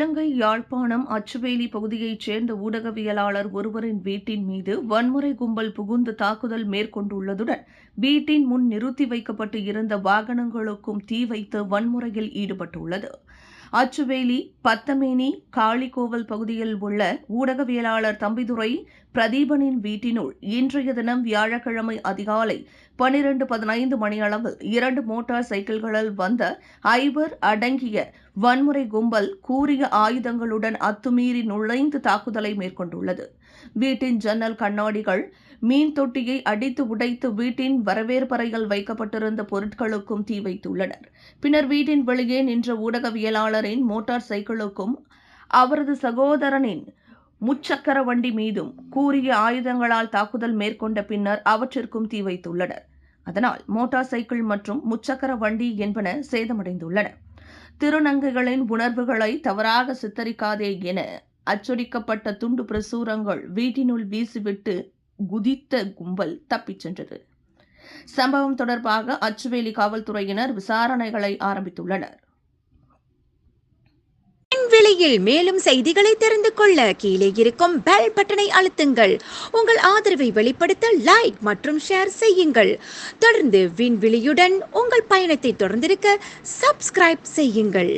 இலங்கை யாழ்ப்பாணம் அச்சுவேலி பகுதியைச் சேர்ந்த ஊடகவியலாளர் ஒருவரின் வீட்டின் மீது வன்முறை கும்பல் புகுந்து தாக்குதல் மேற்கொண்டுள்ளதுடன் வீட்டின் முன் நிறுத்தி வைக்கப்பட்டு இருந்த வாகனங்களுக்கும் தீ வைத்து வன்முறையில் ஈடுபட்டுள்ளது. அச்சுவேலி பத்தமேனி காளிகோவில் பகுதியில் உள்ள ஊடகவியலாளர் தம்பிதுரை பிரதீபனின் வீட்டினுள் இன்றைய தினம் வியாழக்கிழமை அதிகாலை 12:15 மணியளவில் 2 மோட்டார் சைக்கிள்களில் வந்த 5 அடங்கிய வன்முறை கும்பல் கூரிய ஆயுதங்களுடன் அத்துமீறி நுழைந்து தாக்குதலை மேற்கொண்டுள்ளது. வீட்டின் ஜன்னல் கண்ணாடிகள், மீன் தொட்டியை அடித்து உடைத்து வீட்டின் வரவேற்பறையில் வைக்கப்பட்டிருந்த பொருட்களுக்கும் தீ வைத்துள்ளனர். பின்னர் வீட்டின் வெளியே நின்ற ஊடகவியலாளரின் மோட்டார் சைக்கிளுக்கும் அவரது சகோதரனின் முச்சக்கர வண்டி மீதும் கூரிய ஆயுதங்களால் தாக்குதல் மேற்கொண்ட பின்னர் அவற்றிற்கும் தீ வைத்துள்ளனர். அதனால் மோட்டார் சைக்கிள் மற்றும் முச்சக்கர வண்டி என்பன சேதமடைந்துள்ளன. திருநங்கைகளின் உணர்வுகளை தவறாக சித்தரிக்காதே என அச்சடிக்கப்பட்ட துண்டு பிரசுரங்கள் வீட்டினுள் வீசிவிட்டு குதித்த கும்பல் தப்பிச் சென்றது. சம்பவம் தொடர்பாக அச்சுவேலி காவல்துறையினர் விசாரணைகளை ஆரம்பித்துள்ளனர். விலையில் மேலும் செய்திகளை தெரிந்து கொள்ள கீழே இருக்கும் பெல் பட்டனை அழுத்துங்கள். உங்கள் ஆதரவை வெளிப்படுத்த லைக் மற்றும் ஷேர் செய்யுங்கள். தொடர்ந்து விண்வெளியுடன் உங்கள் பயணத்தை தொடர்ந்திருக்க சப்ஸ்கிரைப் செய்யுங்கள்.